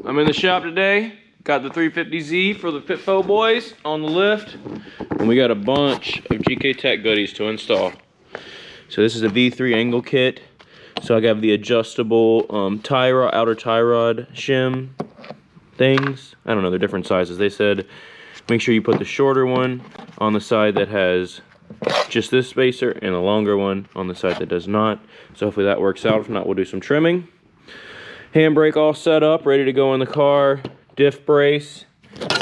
I'm in the shop today. Got the 350Z for the Pitfo boys on the lift. And we got a bunch of GK Tech goodies to install. So this is a V3 angle kit. So I got the adjustable tie rod, outer tie rod shim things. I don't know, they're different sizes. They said make sure you put the shorter one on the side that has just this spacer and a longer one on the side that does not. So hopefully that works out. If not, we'll do some trimming. Handbrake all set up, ready to go in the car. Diff brace.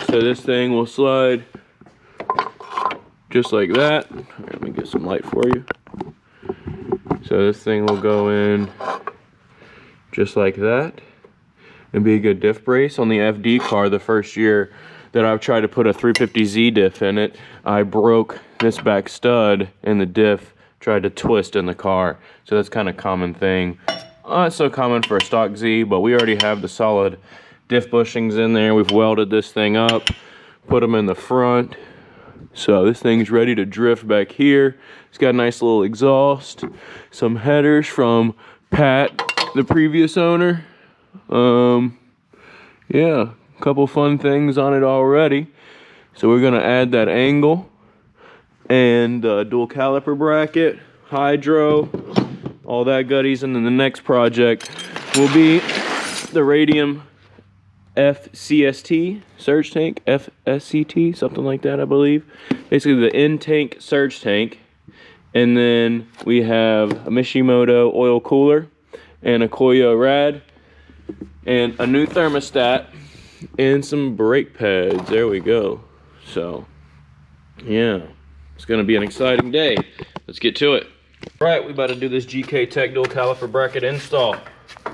So this thing will slide just like that. All right, let me get some light for you. So this thing will go in just like that and be a good diff brace. On the FD car, the first year that I've tried to put a 350Z diff in it, I broke this back stud and the diff tried to twist in the car. So that's kind of a common thing. Not so common for a stock Z, but we already have the solid diff bushings in there. We've welded this thing up, put them in the front. So this thing's ready to drift back here. It's got a nice little exhaust, some headers from Pat, the previous owner. Yeah, a couple fun things on it already. So we're gonna add that angle and dual caliper bracket, hydro, all that goodies. And then the next project will be the Radium FCST surge tank, FSCT, something like that, I believe. Basically the in-tank surge tank. And then we have a Mishimoto oil cooler and a Koyo rad and a new thermostat and some brake pads. There we go. So yeah, it's gonna be an exciting day. Let's get to it. All right, we about to do this GK Tech dual caliper bracket install.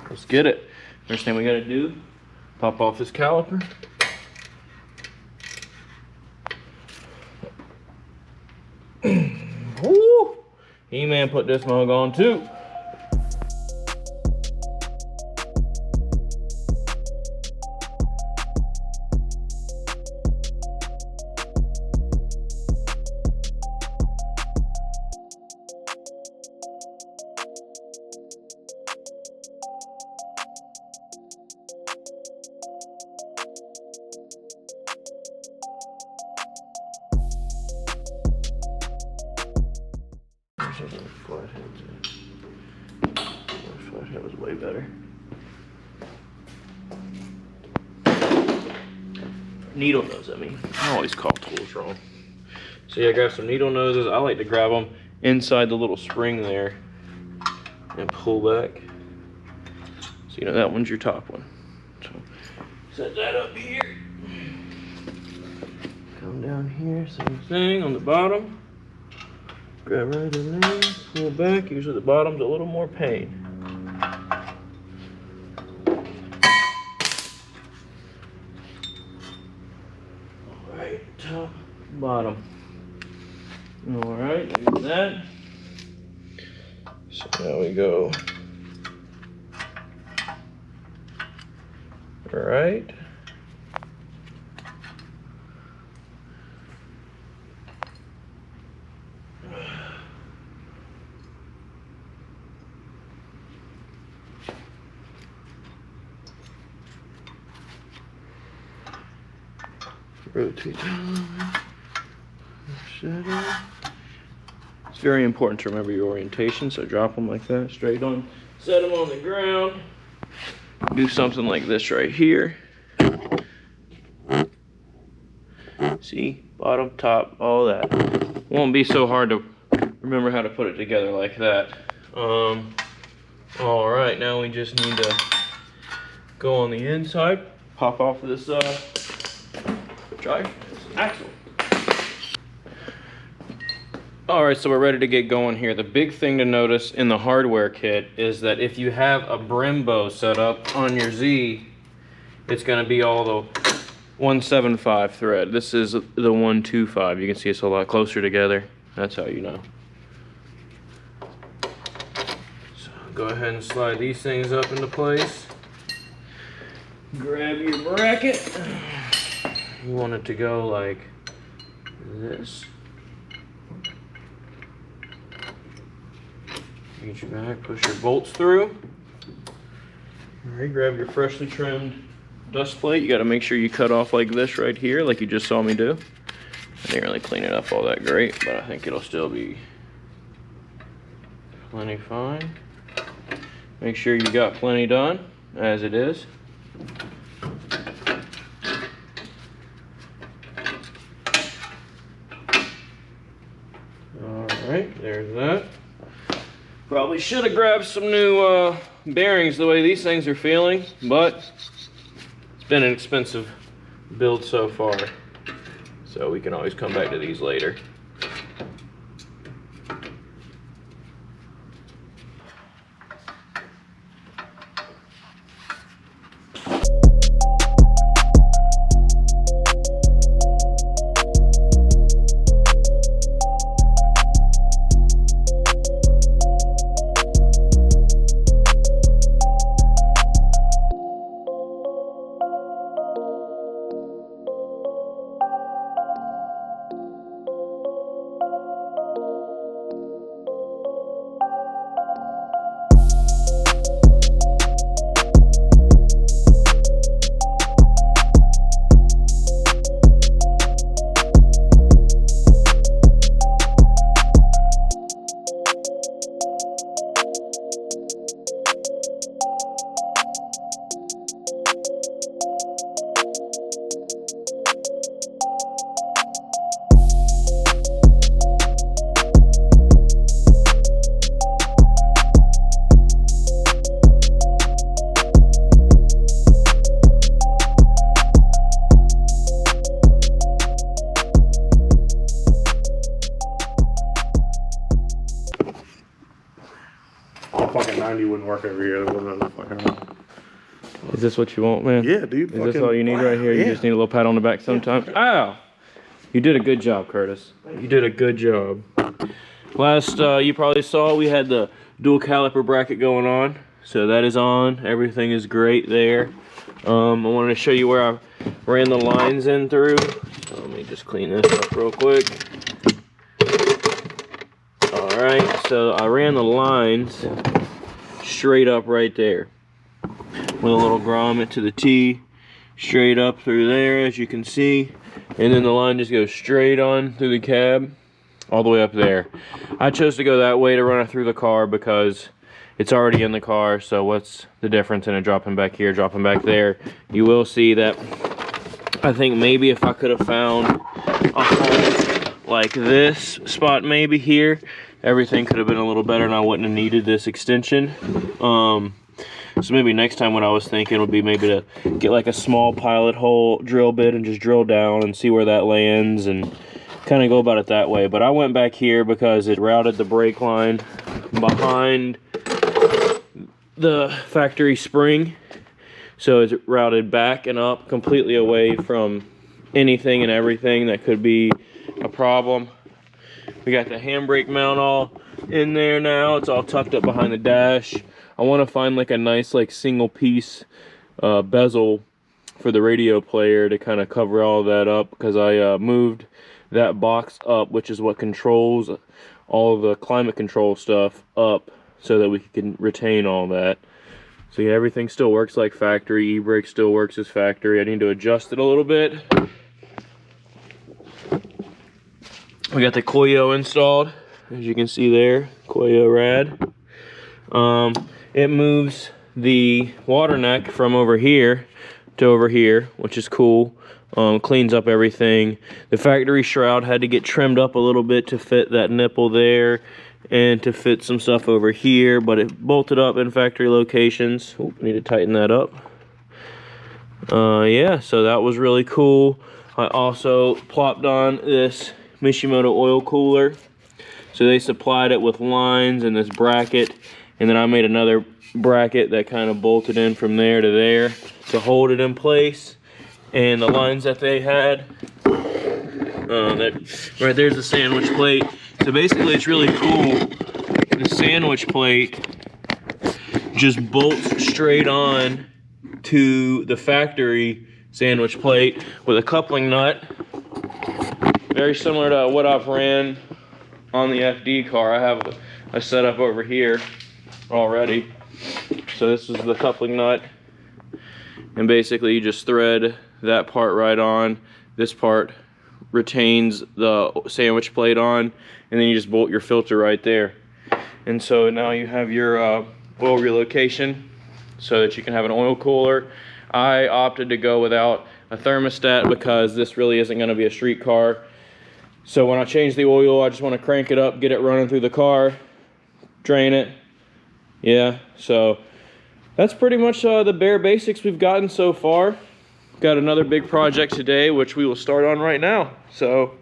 Let's get it. First thing we gotta do, pop off this caliper. Woo! He-Man put this mug on too. Flathead was way better. Needle nose, I mean. I always call tools wrong. So yeah, grab some needle noses. I like to grab them inside the little spring there and pull back. So you know that one's your top one. So set that up here. Come down here, same thing on the bottom. Grab right in there, pull back. Usually the bottom's a little more pain. Alright, top, bottom. Alright, do that. So now we go. Alright. Rotate down. It's very important to remember your orientation, so drop them like that, straight on. Set them on the ground. Do something like this right here. See, bottom, top, all that. Won't be so hard to remember how to put it together like that. All right, now we just need to go on the inside, pop off of this drive axle. All right, so we're ready to get going here. The big thing to notice in the hardware kit is that if you have a Brembo set up on your Z, it's gonna be all the 175 thread. This is the 125. You can see it's a lot closer together. That's how you know. So go ahead and slide these things up into place. Grab your bracket. You want it to go like this. Reach back, push your bolts through. All right, grab your freshly trimmed dust plate, you got to make sure you cut off like this right here, like you just saw me do. I didn't really clean it up all that great, but I think it'll still be plenty fine. Make sure you got plenty done, as it is. Alright, there's that. Probably should have grabbed some new bearings the way these things are feeling, but it's been an expensive build so far. So we can always come back to these later. Fucking 90 wouldn't work over here. Is this what you want, man? Yeah, dude. Is this all you need right here? You just need a little pat on the back sometimes. Ow! You did a good job, Curtis. You did a good job. Last, you probably saw we had the dual caliper bracket going on. So that is on. Everything is great there. I wanted to show you where I ran the lines in through. So let me just clean this up real quick. Alright, so I ran the lines straight up right there with a little grommet to the T, straight up through there, as you can see, and then the line just goes straight on through the cab all the way up there. I chose to go that way to run it through the car because it's already in the car, so what's the difference in it dropping back here, dropping back there? You will see that I think maybe if I could have found a hole like this spot maybe here, everything could have been a little better and I wouldn't have needed this extension. So maybe next time what I was thinking would be maybe to get like a small pilot hole drill bit and just drill down and see where that lands and kind of go about it that way. But I went back here because it routed the brake line behind the factory spring. So it's routed back and up completely away from anything and everything that could be a problem. We got the handbrake mount all in there now. It's all tucked up behind the dash. I want to find like a nice like single piece bezel for the radio player to kind of cover all that up, because I moved that box up, which is what controls all the climate control stuff, up so that we can retain all that. So yeah, everything still works like factory. E-brake still works as factory. I need to adjust it a little bit. We got the Koyo installed, as you can see there, Koyo rad. It moves the water neck from over here to over here, which is cool. Cleans up everything. The factory shroud had to get trimmed up a little bit to fit that nipple there and to fit some stuff over here, but it bolted up in factory locations. Oop, need to tighten that up. Yeah, so that was really cool. I also plopped on this Mishimoto oil cooler. So they supplied it with lines and this bracket, and then I made another bracket that kind of bolted in from there to there to hold it in place. And the lines that they had, right there's the sandwich plate. So basically it's really cool. The sandwich plate just bolts straight on to the factory sandwich plate with a coupling nut. Very similar to what I've ran on the FD car. I have a setup over here already. So this is the coupling nut. and basically you just thread that part right on. This part retains the sandwich plate on, and then you just bolt your filter right there. And so now you have your oil relocation so that you can have an oil cooler. I opted to go without a thermostat because this really isn't going to be a street car. So when I change the oil, I just want to crank it up, get it running through the car, drain it. Yeah, so that's pretty much the bare basics we've gotten so far. Got another big project today, which we will start on right now. So